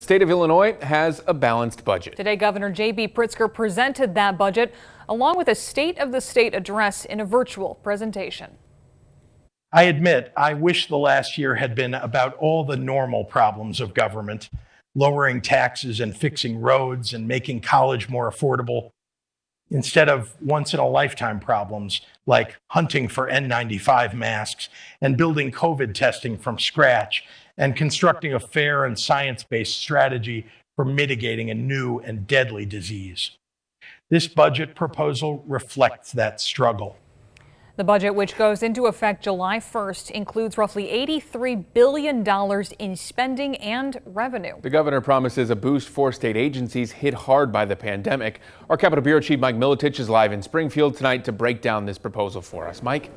State of Illinois has a balanced budget. Today, Governor J.B. Pritzker presented that budget along with a State of the State address in a virtual presentation. I admit, I wish the last year had been about all the normal problems of government, lowering taxes and fixing roads and making college more affordable, instead of once-in-a-lifetime problems like hunting for N95 masks and building COVID testing from scratch and constructing a fair and science-based strategy for mitigating a new and deadly disease. This budget proposal reflects that struggle. The budget, which goes into effect July 1st, includes roughly $83 billion in spending and revenue. The governor promises a boost for state agencies hit hard by the pandemic. Our Capitol Bureau Chief Mike Militich is live in Springfield tonight to break down this proposal for us. Mike?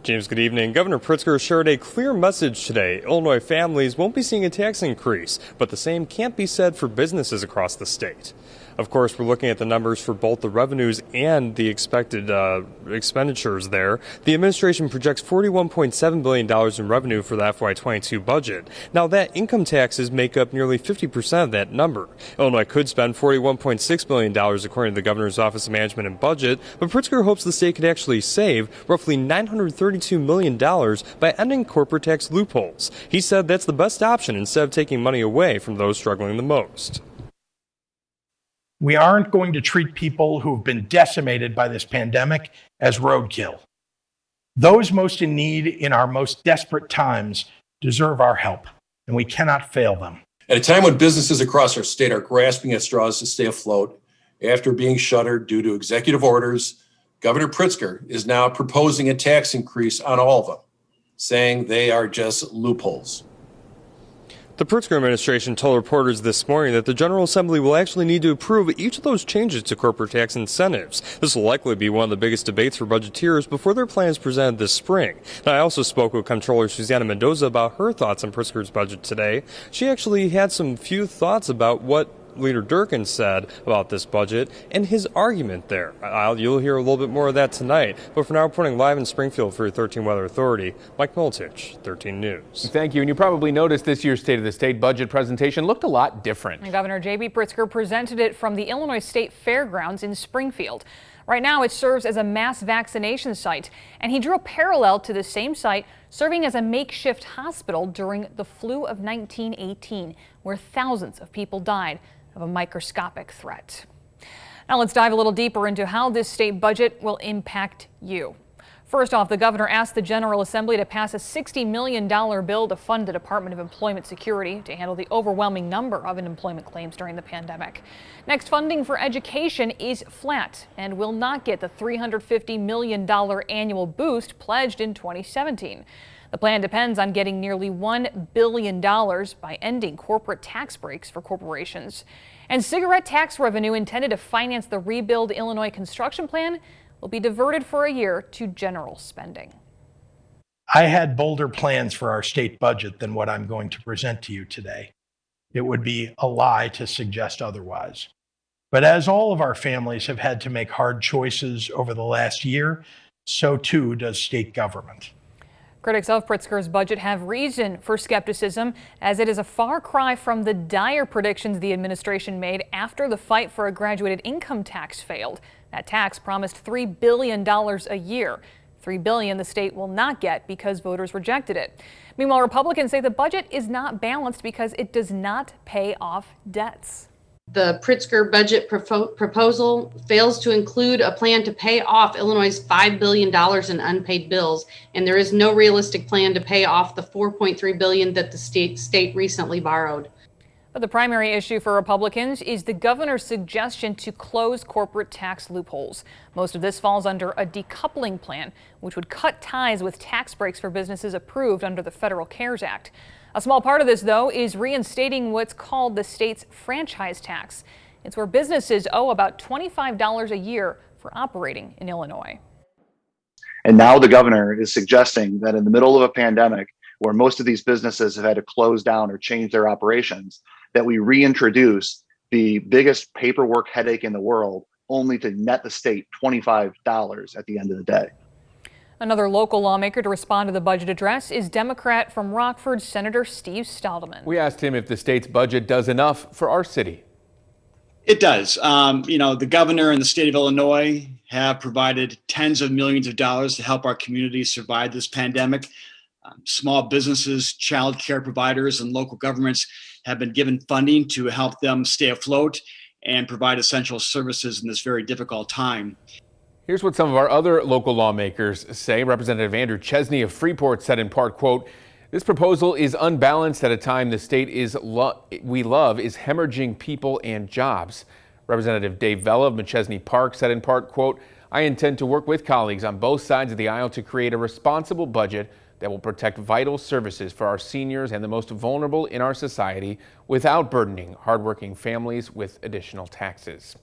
James, good evening. Governor Pritzker shared a clear message today. Illinois families won't be seeing a tax increase, but the same can't be said for businesses across the state. Of course, we're looking at the numbers for both the revenues and the expected expenditures there. The administration projects $41.7 billion in revenue for the FY22 budget. Now, that income taxes make up nearly 50% of that number. Illinois could spend $41.6 billion, according to the governor's Office of Management and Budget, but Pritzker hopes the state could actually save roughly $932 million by ending corporate tax loopholes. He said that's the best option instead of taking money away from those struggling the most. We aren't going to treat people who have been decimated by this pandemic as roadkill. Those most in need in our most desperate times deserve our help, and we cannot fail them. At a time when businesses across our state are grasping at straws to stay afloat after being shuttered due to executive orders, Governor Pritzker is now proposing a tax increase on all of them, saying they are just loopholes. The Pritzker administration told reporters this morning that the General Assembly will actually need to approve each of those changes to corporate tax incentives. This will likely be one of the biggest debates for budgeteers before their plans presented this spring. Now, I also spoke with Comptroller Susana Mendoza about her thoughts on Pritzker's budget today. She actually had some few thoughts about what Leader Durkin said about this budget and his argument there. You'll hear a little bit more of that tonight. But for now, reporting live in Springfield for your 13 Weather Authority, Mike Militich, 13 News. Thank you. And you probably noticed this year's State of the State budget presentation looked a lot different. And Governor J.B. Pritzker presented it from the Illinois State Fairgrounds in Springfield. Right now, it serves as a mass vaccination site, and he drew a parallel to the same site serving as a makeshift hospital during the flu of 1918, where thousands of people died of a microscopic threat. Now let's dive a little deeper into how this state budget will impact you. First off, the governor asked the General Assembly to pass a $60 million bill to fund the Department of Employment Security to handle the overwhelming number of unemployment claims during the pandemic. Next, funding for education is flat and will not get the $350 million annual boost pledged in 2017. The plan depends on getting nearly $1 billion by ending corporate tax breaks for corporations. And cigarette tax revenue intended to finance the Rebuild Illinois construction plan will be diverted for a year to general spending. I had bolder plans for our state budget than what I'm going to present to you today. It would be a lie to suggest otherwise. But as all of our families have had to make hard choices over the last year, so too does state government. Critics of Pritzker's budget have reason for skepticism, as it is a far cry from the dire predictions the administration made after the fight for a graduated income tax failed. That tax promised $3 billion a year. $3 billion the state will not get because voters rejected it. Meanwhile, Republicans say the budget is not balanced because it does not pay off debts. The Pritzker budget proposal fails to include a plan to pay off Illinois' $5 billion in unpaid bills, and there is no realistic plan to pay off the $4.3 billion that the state recently borrowed. But the primary issue for Republicans is the governor's suggestion to close corporate tax loopholes. Most of this falls under a decoupling plan, which would cut ties with tax breaks for businesses approved under the Federal CARES Act. A small part of this, though, is reinstating what's called the state's franchise tax. It's where businesses owe about $25 a year for operating in Illinois. And now the governor is suggesting that in the middle of a pandemic, where most of these businesses have had to close down or change their operations, that we reintroduce the biggest paperwork headache in the world, only to net the state $25 at the end of the day. Another local lawmaker to respond to the budget address is Democrat from Rockford, Senator Steve Staldeman. We asked him if the state's budget does enough for our city. It does. The governor and the state of Illinois have provided tens of millions of dollars to help our communities survive this pandemic. Small businesses, child care providers, and local governments have been given funding to help them stay afloat and provide essential services in this very difficult time. Here's what some of our other local lawmakers say. Representative Andrew Chesney of Freeport said in part, quote, "This proposal is unbalanced at a time the state we love is hemorrhaging people and jobs." Representative Dave Vella of McChesney Park said in part, quote, "I intend to work with colleagues on both sides of the aisle to create a responsible budget that will protect vital services for our seniors and the most vulnerable in our society without burdening hardworking families with additional taxes."